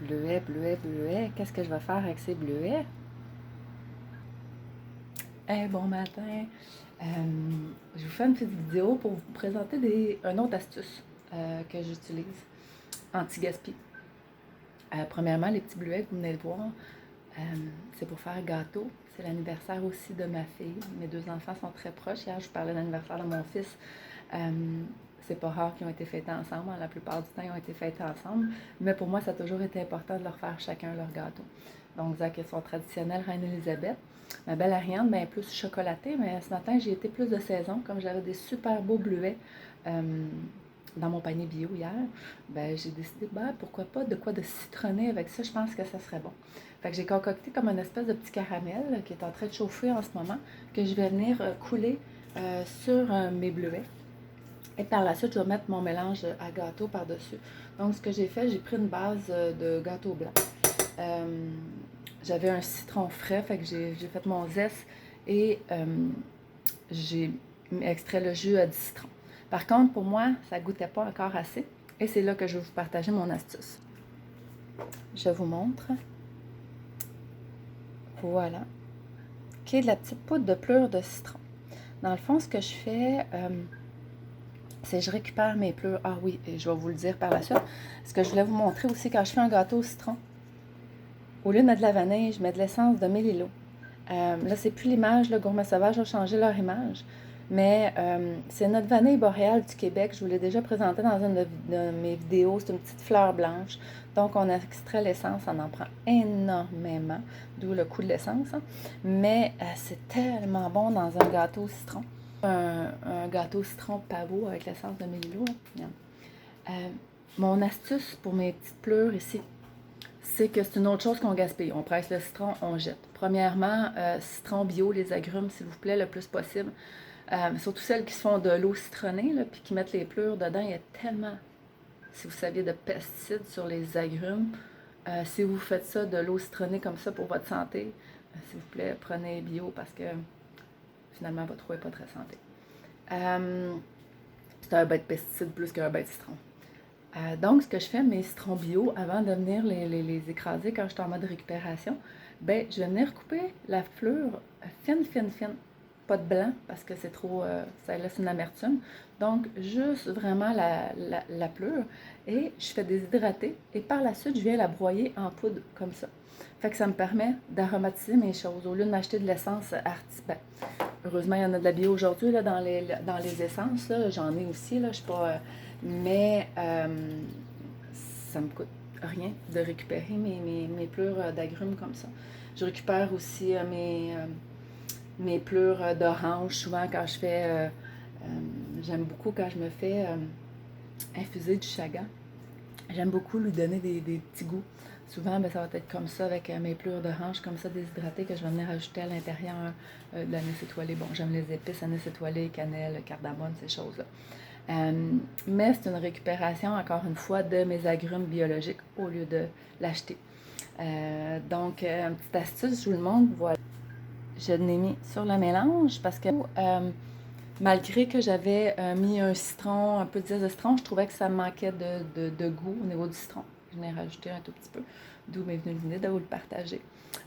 Bleuets, bleuets, bleuets. Qu'est-ce que je vais faire avec ces bleuets? Bon matin. Je vous fais une petite vidéo pour vous présenter une autre astuce que j'utilise anti-gaspi. Premièrement, les petits bleuets que vous venez de voir, c'est pour faire gâteau. C'est l'anniversaire aussi de ma fille. Mes deux enfants sont très proches. Hier, je vous parlais de l'anniversaire de mon fils. C'est pas rare qu'ils ont été fêtés ensemble. La plupart du temps, ils ont été fêtés ensemble. Mais pour moi, ça a toujours été important de leur faire chacun leur gâteau. Donc, Zach et son traditionnel Reine Elisabeth. Ma belle Ariane, bien plus chocolatée, mais ce matin, j'ai été plus de saison. Comme j'avais des super beaux bleuets dans mon panier bio hier, ben, j'ai décidé, pourquoi pas de quoi de citronner avec ça. Je pense que ça serait bon. Fait que j'ai concocté comme une espèce de petit caramel qui est en train de chauffer en ce moment, que je vais venir couler sur mes bleuets. Et par la suite, je vais mettre mon mélange à gâteau par-dessus. Donc, ce que j'ai fait, j'ai pris une base de gâteau blanc. J'avais un citron frais, fait que j'ai fait mon zeste et j'ai extrait le jus du citron. Par contre, pour moi, ça ne goûtait pas encore assez. Et c'est là que je vais vous partager mon astuce. Je vous montre. Voilà. Qui est de la petite poudre de pleure de citron. Dans le fond, ce que je fais, c'est que je récupère mes pleurs. Ah oui, et je vais vous le dire par la suite. Ce que je voulais vous montrer aussi, quand je fais un gâteau au citron, au lieu de mettre de la vanille, je mets de l'essence de mélilo. Là, c'est plus l'image, le Gourmet Sauvage a changé leur image. Mais c'est notre vanille boréale du Québec. Je vous l'ai déjà présenté dans une de mes vidéos. C'est une petite fleur blanche. Donc, on extrait l'essence. On en prend énormément. D'où le coût de l'essence. Hein. Mais c'est tellement bon dans un gâteau au citron. Un gâteau au citron pavot avec l'essence de mélilo. Mon astuce pour mes petites pleurs ici, c'est que c'est une autre chose qu'on gaspille. On presse le citron, on jette. Premièrement, citron bio, les agrumes, s'il vous plaît, le plus possible. Surtout celles qui se font de l'eau citronnée, là, puis qui mettent les pleurs dedans. Il y a tellement, si vous saviez, de pesticides sur les agrumes. Si vous faites ça, de l'eau citronnée comme ça pour votre santé, s'il vous plaît, prenez bio parce que finalement, votre eau n'est pas très santé. C'est un bête pesticide plus qu'un bête citron. Donc, ce que je fais, mes citrons bio, avant de venir les écraser quand je suis en mode récupération, ben, je vais venir couper la fleur fine, fine, fine. Pas de blanc, parce que c'est trop, ça laisse une amertume. Donc, juste vraiment la pleure. Et je fais déshydrater. Et par la suite, je viens la broyer en poudre, comme ça. Fait que ça me permet d'aromatiser mes choses. Au lieu de m'acheter de l'essence artisanale. Heureusement, il y en a de la bio aujourd'hui là, dans les essences. J'en ai aussi. Là, je suis pas... mais ça me coûte rien de récupérer mes pleurs d'agrumes comme ça. Je récupère aussi mes pleurs d'orange. Souvent, quand je fais... j'aime beaucoup quand je me fais infuser du chaga. J'aime beaucoup lui donner des petits goûts. Souvent, ben, ça va être comme ça, avec mes pleurs d'orange, comme ça, déshydratées, que je vais venir ajouter à l'intérieur de l'anis étoilé. Bon, j'aime les épices, anis étoilé, cannelle, cardamome, ces choses-là. Mais c'est une récupération, encore une fois, de mes agrumes biologiques au lieu de l'acheter. Donc, une petite astuce, je vous le montre, voilà. Je l'ai mis sur le mélange parce que malgré que j'avais mis un citron, un peu de zeste de citron, je trouvais que ça manquait de goût au niveau du citron. Je venais rajouter un tout petit peu, d'où m'est venue l'idée de vous le partager.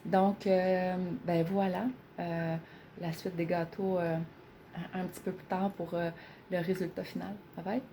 Donc, ben voilà, la suite des gâteaux un petit peu plus tard pour le résultat final. Ça va être?